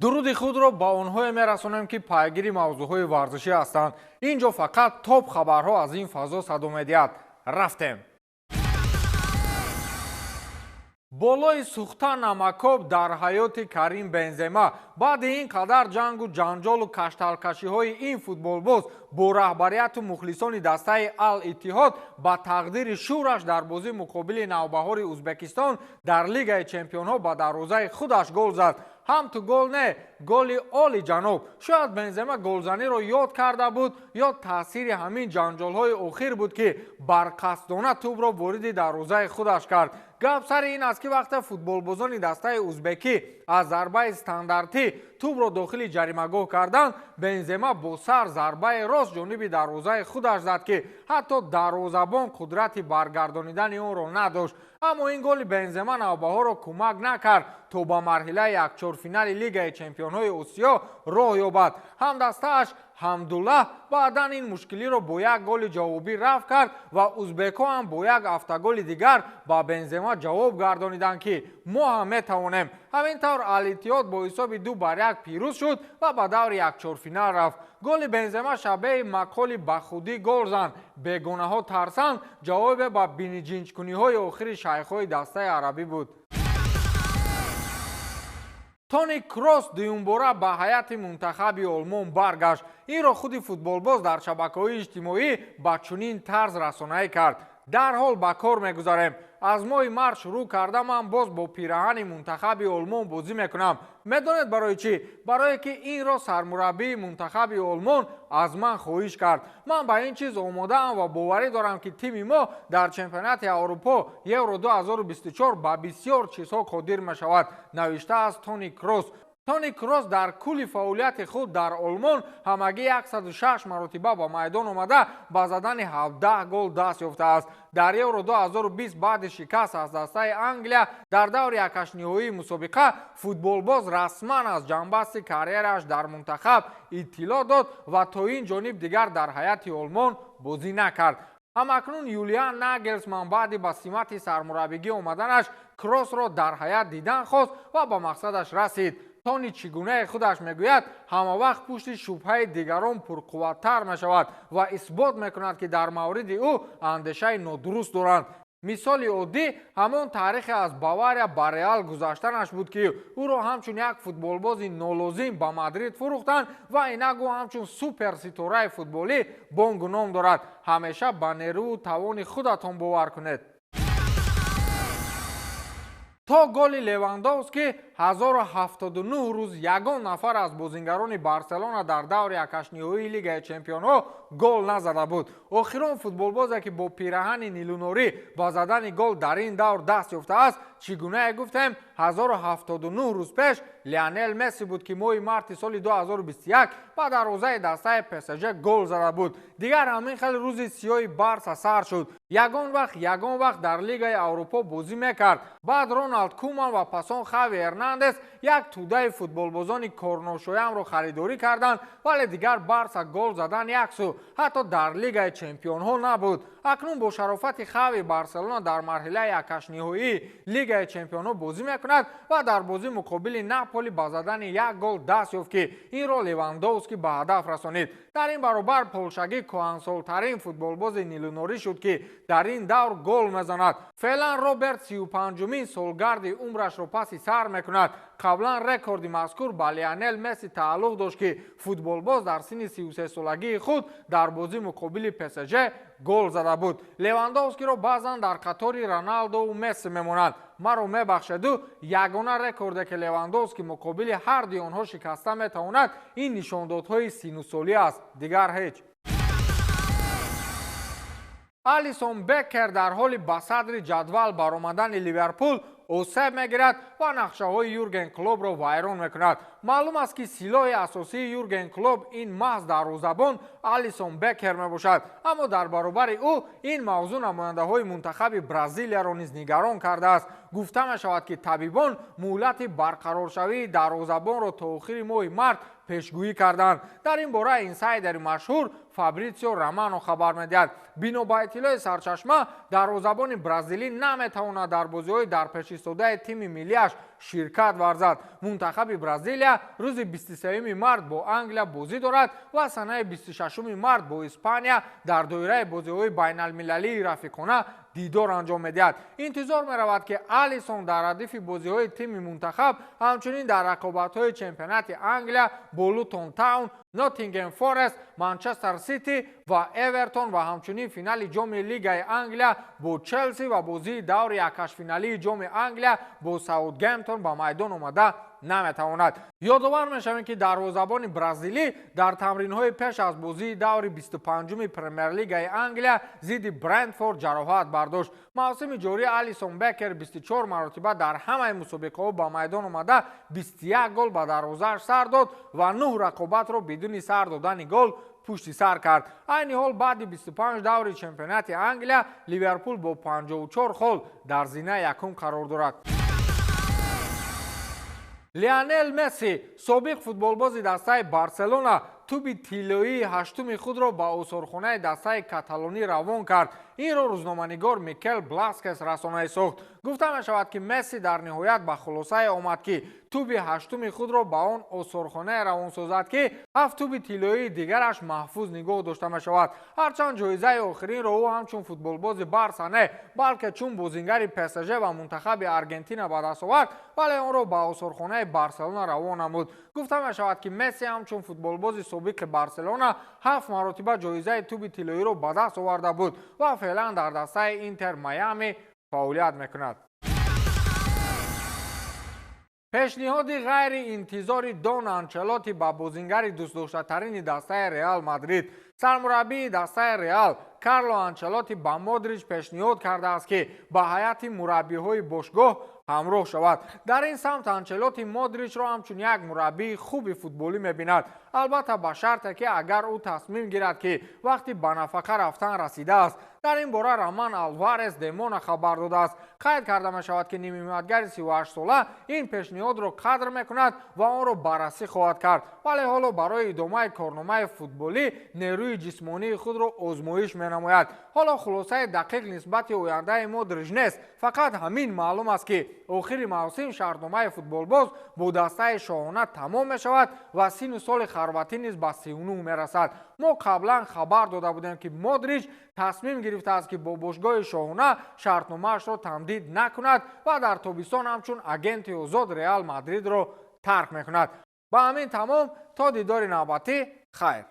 дуруди худро ба онҳое мерасонем ки пайгири мавзӯъҳои варзишӣ ҳастанд. ин ҷо фақат топ хабарҳо аз ин фазо садо медиҳад. рафтем. болои сӯхта намакоб дар ҳаёти Карим Бензема. баъди ин қадар ҷангу ҷанҷолу кашталкашиҳои ин футболбоз бо раҳбарияту мухлисони дастаи Ал-Иттиҳод ба тақдири шӯраш дар бозии муқобили Навбаҳори Ӯзбекистон дар Лигаи Чемпионҳо ба дарвозаи худаш гол зад. ҳам ту гол не, голи оли ҷаноб. шояд Бензема голзаниро ёд карда буд ё таъсири ҳамин ҷанҷолҳои охир буд ки барқасдона тӯбро вориди дарвозаи худаш кард. гап сари ин аст ки вақте футболбозони дастаи ӯзбекӣ аз зарбаи стандартӣ тӯбро дохили ҷаримагоҳ карданд, Бензема бо сар зарбаи рост ҷониби дарвозаи худаш зад ки ҳатто дарвозабон қудрати баргардонидани онро надошт. аммо ин голи Бензема навбаҳоро кӯмак накард то ба марҳилаи якчорфинали Лигаи Чемпионҳои Осиё роҳ ёбад. ҳамдастааш Ҳамдуллаҳ баъдан ин мушкилиро бо як голи ҷавобӣ рафъ кард ва ӯзбекҳо ҳам бо як автоголи дигар ба Бензема ҷавоб гардониданд ки мо ҳам метавонем. ҳамин тавр Ал-Иттиҳод бо ҳисоби 2-1 пирӯз шуд ва ба даври якчорфинал рафт. голи Бензема шабеҳи мақоли ба худӣ гол занд. бегонаҳо тарсанд. ҷавобе ба биниҷинҷкуниҳои охири шайхҳои дастаи арабӣ буд. Тони Крос дуюмбора ба ҳайати мунтахаби Олмон баргашт. инро худи футболбоз дар шабакаҳои иҷтимоӣ ба чунин тарз расонаӣ кард. дарҳол ба кор мегузарем. аз моҳи март шурӯъ карда ман боз бо пираҳани мунтахаби Олмон бозӣ мекунам. медонед барои чӣ? барое ки инро сармураббии мунтахаби Олмон аз ман хоҳиш кард. ман ба ин чиз омодаам ва боварӣ дорам ки тими мо дар чемпионати Аврупо Евро 2024 ба бисёр чизҳо қодир мешавад, навиштааст Тони Крос. Тони Крос дар кулли фаъолияти худ дар Олмон ҳамагӣ 106 маротиба ба майдон омада ба задани 17 гол даст ёфтааст. дар Евро 2020 баъди шикаст аз дастаи Англия дар даври якашниҳоии мусобиқа футболбоз расман аз ҷанбасти карьерааш дар мунтахаб иттилоъ дод ва то ин ҷониб дигар дар ҳайати Олмон бозӣ накард. ҳамакнун Юлиан Нагелсман баъди ба симати сармураббигӣ омаданаш Кросро дар ҳаят дидан хост ва ба мақсадаш расид. Тони чӣ гунаи худаш мегӯяд ҳамавақт пушти шубҳаи дигарон пурқувваттар мешавад ва исбот мекунад ки дар мавриди ӯ андешаи нодуруст доранд. мисоли оддӣ ҳамон таърихе аз Бавария ба Реал гузаштанаш буд ки ӯро ҳамчун як футболбози нолозим ба Мадрид фурӯхтанд ва инак ӯ ҳамчун суперситораи футболӣ бонгу ном дорад. ҳамеша ба нерӯу тавони худатон бовар кунед. то голи Левандовски 1079 рӯз ягон нафар аз бозингарони Барселона дар даври якашниҳоии Лигаи Чемпионҳо гол назада буд. охирон футболбозе ки бо пираҳани нилунорӣ ба задани гол дар ин давр даст ёфтааст, чӣ гунае гуфтем 1079 рӯз пеш Лионел Месси буд ки моҳи марти соли 2021 ба дарвозаи дастаи ПСЖ гол зада буд. дигар ҳамин хел рӯзи сиёҳи Барса сар шуд. ягон вақт дар Лигаи Аврупо бозӣ мекард. баъд Роналд Куман ва пасон Хави Эрнандес як тӯдаи футболбозони корношоямро харидорӣ карданд, вале дигар Барса гол задан як сӯ ҳатто дар Лигаи Чемпионҳо набуд. акнун бо шарофати Хави Барселона дар марҳилаи якашниҳоии Лигаи Чемпионҳо бозӣ мекунад ва дар бозии муқобили Наполи ба задани як гол даст ёфт ки инро Левандовски ба ҳадаф расонид. дар ин баробар полшагӣ кӯҳансолтарин футболбози нилунорӣ шуд ки дар ин давр гол мезанад. феълан Роберт 35-умин солгарди умрашро паси сар мекунад. қаблан рекорди мазкур ба Лионел Месси тааллуқ дошт ки футболбоз дар синни 33-солагии худ дар бозии муқобили ПСЖ гол зада буд. Левандовскиро баъзан дар қатори Роналдову Месси мемонанд. маро мебахшеду, ягона рекорде ки Левандовски муқобили ҳарди онҳо шикаста метавонад ин нишондодҳои синусолӣ аст, дигар ҳеҷ. Алисон Бекер дар ҳоли ба садри ҷадвал баромадани Ливерпул осеб мегирад ва нақшаҳои Юрген Клопро вайрон мекунад. маълум аст ки силоҳи асосии Юрген Клоп ин маҳз дарвозабон Алисон Бекер мебошад. аммо дар баробари ӯ ин мавзӯъ намояндаҳои мунтахаби Бразилияро низ нигарон кардааст. гуфта мешавад ки табибон муҳлати барқароршавии дарвозабонро то охири моҳи март пешгӯӣ карданд. дар ин бора инсайдери машҳур Фабрицио Романо хабар медиҳад. Бино ба иттилои сарчашма, дарвозабони бразилӣ наметавонад дар бозиҳои дарпешистодаи тими миллияш ширкат варзад. Мунтахаби Бразилия рӯзи 23 март бо Англия бозӣ дорад ва санаи 26 март бо Испания дар доираи бозиҳои байналмилалии рафиқона дидор анҷом медиҳад. Интизор меравад ки Алисон дар ҳадифи бозиҳои тими мунтахаб ҳамчунин дар рақобатҳои чемпионати Англия бо Лутон Таун, Ноттингем Форест, Манчестер Сити ва Эвертон ва ҳамчунин финали ҷоми Лигаи Англия бо Челси ва бозии даври яккашфиналии ҷоми Англия бо Саутгемптон ба майдон омада наметавонад. Ёдовар мешавем ки дарвозабони бразилӣ дар тамринҳои пеш аз бозии даври 25-уми Премер-лигаи Англия зидди Брентфорд ҷароҳат бардошт. мавсими ҷорӣ Алисон Бекер 24 маротиба дар ҳамаи мусобиқаҳо ба майдон омада 21 гол ба дарвозааш сар дод ва 9 рақобатро бидуни сар додани гол пушти сар кард. айни ҳол баъди 25 даври чемпионати Англия Ливерпул бо 54 хол дар зинаи якум қарор дорад. Лионел Месси, собиқ футболбози дастаи Барселона, туби тиллоии ҳаштуми худро ба осорхонаи дастаи Каталонӣ равон кард. инро рӯзноманигор Микел Бласкес расонаӣ сохт. гуфта мешавад ки Месси дар ниҳоят ба хулосае омад ки туби ҳаштуми худро ба он осорхонае равон созад ки 7 туби тиллоии дигараш маҳфуз нигоҳ дошта мешавад. ҳарчанд ҷоизаи охиринро ӯ ҳамчун футболбози Барса не, балке чун бозингари ПСЖ ва мунтахаби Аргентина ба даст овард, вале онро ба осорхонаи Барселона равон намуд. гуфта мешавад ки Месси ҳамчун футболбози собиқи Барселона 7 маротиба ҷоизаи туби тиллоиро ба даст оварда буд ва феълан дар дастаи Интер Майами фаъолият мекунад. пешниҳоди ғайриинтизори Дон Анчелоти ба бозингари дӯстдоштатарини дастаи Реал Мадрид. сармураббии дастаи Реал Карло Анчелоти ба Модрич пешниҳод кардааст ки ба ҳайати мураббиҳои бошгоҳ ҳамроҳ шавад. дар ин самт Анчелоти Модричро ҳамчун як мураббии хуби футболӣ мебинад, албатта ба шарте ки агар ӯ тасмим гирад ки вақти ба нафақа рафтан расидааст. дар ин бора Роман Алварес Демона хабар додааст. қайд карда мешавад ки нимҳиматгари 38 сола ин пешниҳодро қадр мекунад ва онро баррасӣ хоҳад кард, вале ҳоло барои идомаи корномаи футболӣ нерӯи ҷисмонии худро озмоиш менамояд. ҳоло хулосаи дақиқ нисбати ояндаи Модрич нест, фақат ҳамин маълум аст ки охири мавсим шартномаи футболбоз бо дастаи шоҳона тамом мешавад ва сину соли харватӣ низ ба 39 мерасад. мо қаблан хабар дода будем ки Модрич тасмим гирифтааст ки бо бошгоҳи шоҳона шартномаашро тамдид накунад ва дар тобистон ҳамчун агенти озод Реал Мадридро тарк мекунад. ба ҳамин тамом то дидори навбатӣ хайр.